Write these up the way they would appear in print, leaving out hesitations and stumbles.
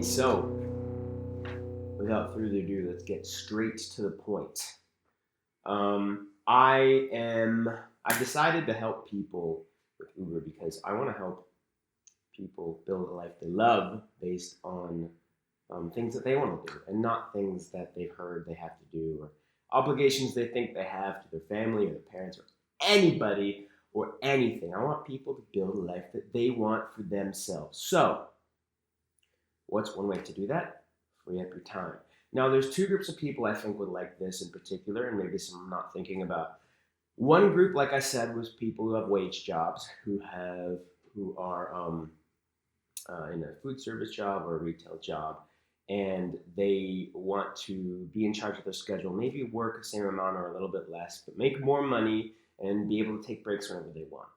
Okay, so without further ado, let's get straight to the point. I've decided to help people with Uber because I want to help people build a life they love based on things that they want to do and not things that they've heard they have to do or obligations they think they have to their family or their parents or anybody or anything. I want people to build a life that they want for themselves. So, what's one way to do that? Free up your time. Now, there's two groups of people I think would like this in particular, and maybe some I'm not thinking about. One group, like I said, was people who have wage jobs, who are in a food service job or a retail job, and they want to be in charge of their schedule, maybe work the same amount or a little bit less, but make more money and be able to take breaks whenever they want.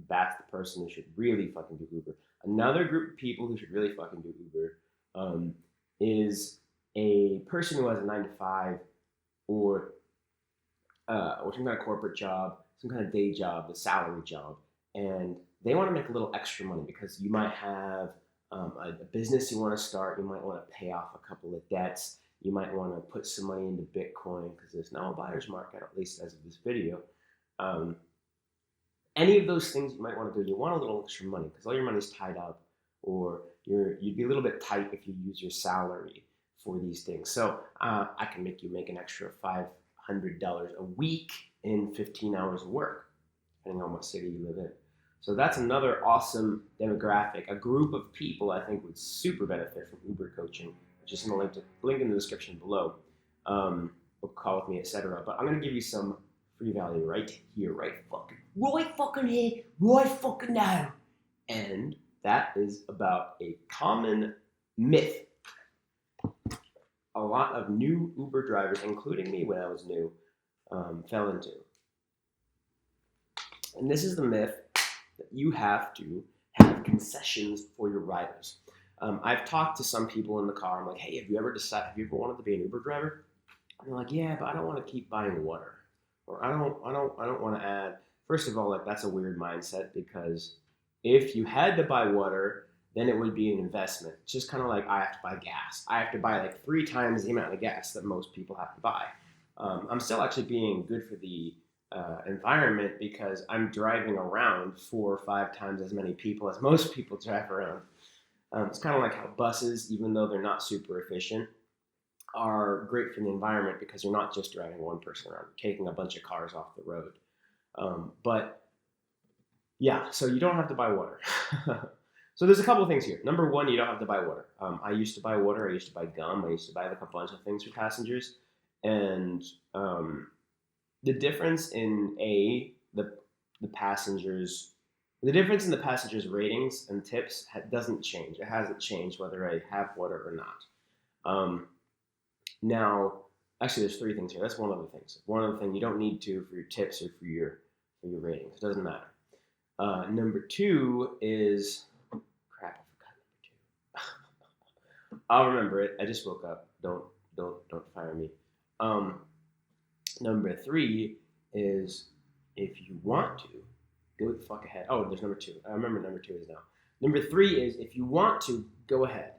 That's the person who should really fucking do Uber. Another group of people who should really fucking do Uber is a person who has a 9 to 5 or some kind of corporate job, some kind of day job, a salary job, and they want to make a little extra money because you might have a business you want to start, you might want to pay off a couple of debts, you might want to put some money into Bitcoin because there's now a buyer's market, at least as of this video. Any of those things you might want to do, you want a little extra money because all your money's tied up, or you'd be a little bit tight if you use your salary for these things. So I can make you make an extra $500 a week in 15 hours of work, depending on what city you live in. So that's another awesome demographic, a group of people I think would super benefit from Uber coaching, which is in the link in the description below. Book call with me, etc. But I'm going to give you some free value right here, right fucking here, right fucking now. And that is about a common myth a lot of new Uber drivers, including me when I was new, fell into. And this is the myth that you have to have concessions for your riders. I've talked to some people in the car. I'm like, hey, have you ever wanted to be an Uber driver? And they're like, yeah, but I don't want to keep buying water, or I don't want to add. First of all, like that's a weird mindset because if you had to buy water, then it would be an investment. It's just kind of like I have to buy gas. I have to buy like 3 times the amount of gas that most people have to buy. I'm still actually being good for the environment because I'm driving around 4 or 5 times as many people as most people drive around. It's kind of like how buses, even though they're not super efficient, are great for the environment because you're not just driving one person around, you're taking a bunch of cars off the road. But yeah, so you don't have to buy water. So there's a couple of things here. Number one, you don't have to buy water. I used to buy water. I used to buy gum. I used to buy like a bunch of things for passengers. And the difference in the passengers' ratings and tips doesn't change. It hasn't changed whether I have water or not. Now, actually, there's 3 things here. That's one of the things. One other thing, you don't need to for your tips or for your ratings. It doesn't matter. Number 2 is crap. I forgot number 2. I'll remember it. I just woke up. Don't fire me. Number 3 is if you want to, go the fuck ahead. Oh, there's number 2. I remember number 2 is now. Number 3 is if you want to, go ahead.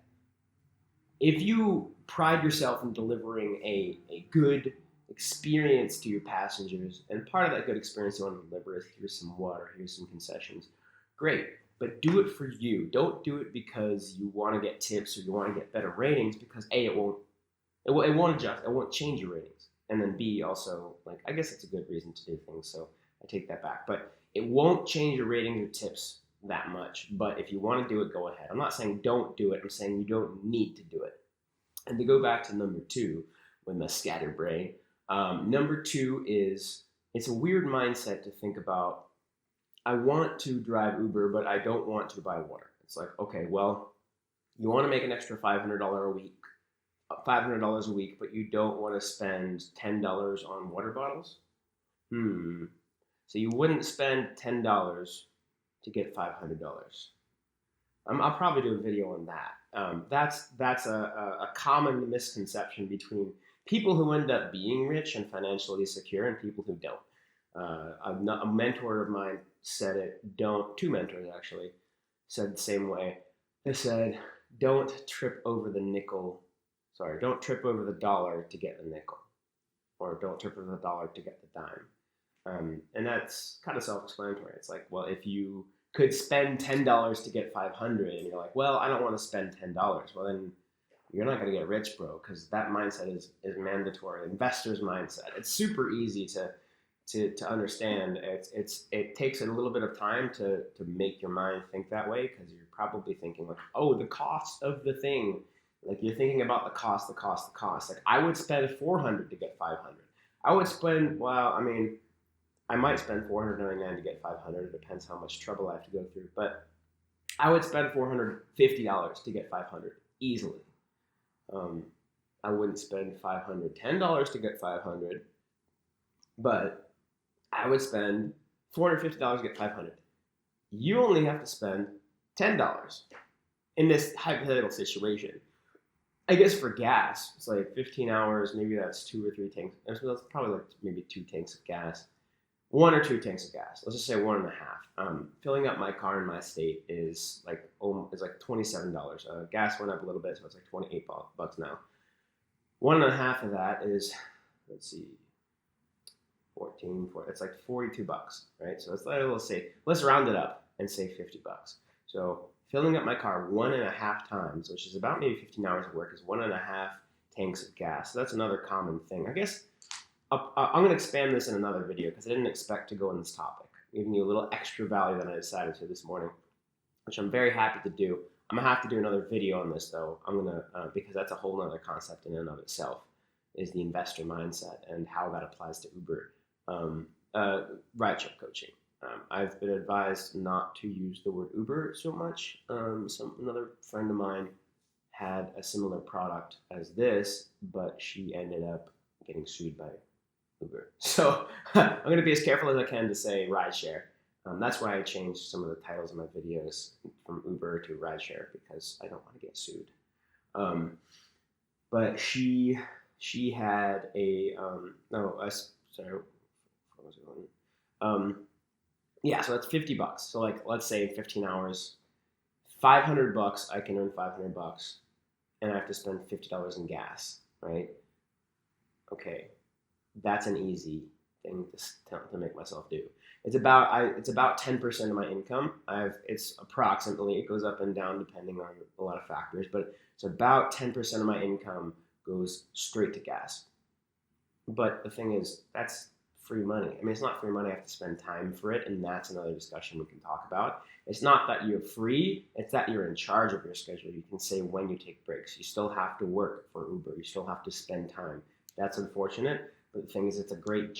If you pride yourself in delivering a good experience to your passengers, and part of that good experience you want to deliver is here's some water, here's some concessions, great. But do it for you. Don't do it because you want to get tips or you want to get better ratings, because A, it won't change your ratings. And then B, also, like, I guess it's a good reason to do things, so I take that back. But it won't change your ratings or tips that much. But if you want to do it, go ahead. I'm not saying don't do it. I'm saying you don't need to do it. And to go back to number 2 with my scatterbrain, number 2 is it's a weird mindset to think about. I want to drive Uber, but I don't want to buy water. It's like, okay, well, you want to make an extra $500 a week, but you don't want to spend $10 on water bottles? So you wouldn't spend $10 to get $500. I'll probably do a video on that. That's a common misconception between people who end up being rich and financially secure and people who don't. A mentor of mine said it. 2 mentors actually said the same way. They said, don't trip over the nickel. Sorry, don't trip over the dollar to get the nickel, or don't trip over the dollar to get the dime. And that's kind of self-explanatory. It's like, well, if you could spend $10 to get 500, and you're like, well, I don't want to spend $10. Well, then you're not going to get rich, bro, because that mindset is mandatory. Investor's mindset. It's super easy to understand. It takes a little bit of time to make your mind think that way, because you're probably thinking like, oh, the cost of the thing. Like you're thinking about the cost. Like I would spend 400 to get 500. I would spend, well, I mean, I might spend 499 to get 500. It depends how much trouble I have to go through. But I would spend $450 to get 500 easily. I wouldn't spend $510 to get 500, but I would spend $450 to get 500. You only have to spend $10 in this hypothetical situation. I guess for gas, it's like 15 hours. Maybe that's 2 or 3 tanks. That's probably like maybe 2 tanks of gas. 1 or 2 tanks of gas. Let's just say 1.5. Filling up my car in my state is like $27. Gas went up a little bit, so it's like $28 now. 1.5 of that is, let's see, 14. It's like $42, right? So let's round it up and say $50. So filling up my car 1.5 times, which is about maybe 15 hours of work, is 1.5 tanks of gas. So that's another common thing. I guess I'm going to expand this in another video because I didn't expect to go on this topic, giving you a little extra value that I decided to this morning, which I'm very happy to do. I'm going to have to do another video on this though. I'm going to, because that's a whole other concept in and of itself, is the investor mindset and how that applies to Uber rideshare coaching. I've been advised not to use the word Uber so much. Another friend of mine had a similar product as this, but she ended up getting sued by Uber. So I'm going to be as careful as I can to say rideshare. That's why I changed some of the titles of my videos from Uber to rideshare, because I don't want to get sued. But she had a yeah, so that's $50. So like, let's say 15 hours, $500. I can earn $500, and I have to spend $50 in gas, right? Okay, that's an easy thing to make myself do. It's about 10% of my income. It's approximately, it goes up and down depending on a lot of factors, but it's about 10% of my income goes straight to gas. But the thing is, that's free money. I mean, it's not free money. I have to spend time for it, and that's another discussion we can talk about. It's not that you're free, it's that you're in charge of your schedule. You can say when you take breaks. You still have to work for Uber. You still have to spend time. That's unfortunate, but the thing is, it's a great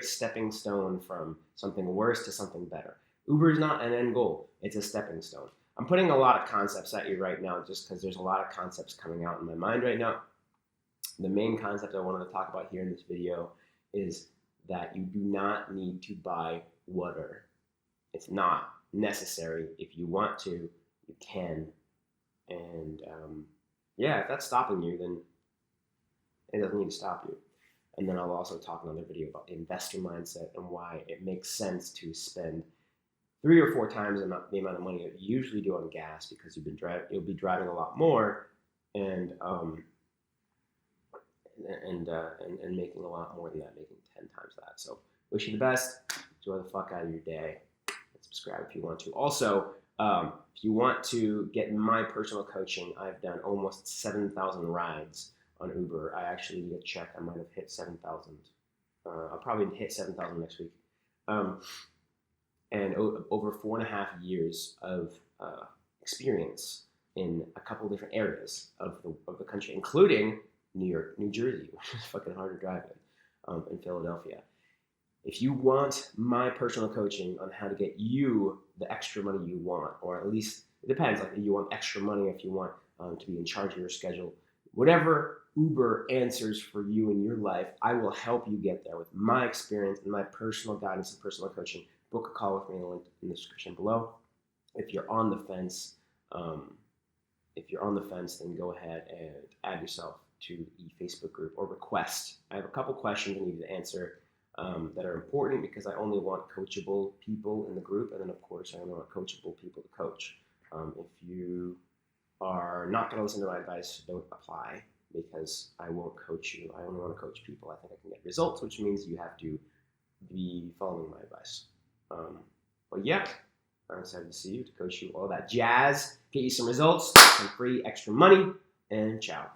stepping stone from something worse to something better. Uber is not an end goal. It's a stepping stone. I'm putting a lot of concepts at you right now just because there's a lot of concepts coming out in my mind right now. The main concept I wanted to talk about here in this video is that you do not need to buy water. It's not necessary. If you want to, you can. And yeah, if that's stopping you, then it doesn't need to stop you. And then I'll also talk in another video about the investor mindset and why it makes sense to spend 3 or 4 times the amount of money that you usually do on gas, because you'll be driving a lot more and making a lot more than that, making 10 times that. So wish you the best. Enjoy the fuck out of your day. And subscribe if you want to. Also, if you want to get my personal coaching, I've done almost 7,000 rides on Uber. I actually need to check. I might have hit 7,000. I'll probably hit 7,000 next week. And over 4.5 years of experience in a couple different areas of the country, including New York, New Jersey, which is fucking hard to drive in Philadelphia. If you want my personal coaching on how to get you the extra money you want, or at least, it depends, like if you want extra money, if you want to be in charge of your schedule, whatever Uber answers for you in your life, I will help you get there with my experience and my personal guidance and personal coaching. Book a call with me, link in the description below. If you're on the fence, then go ahead and add yourself to the Facebook group or request. I have a couple questions I need to answer that are important, because I only want coachable people in the group, and then of course I only want coachable people to coach. If you are not going to listen to my advice, don't apply, because I won't coach you. I only want to coach people. I think I can get results, which means you have to be following my advice. But yeah, I'm excited to see you, to coach you, all that jazz, get you some results, some free extra money, and ciao.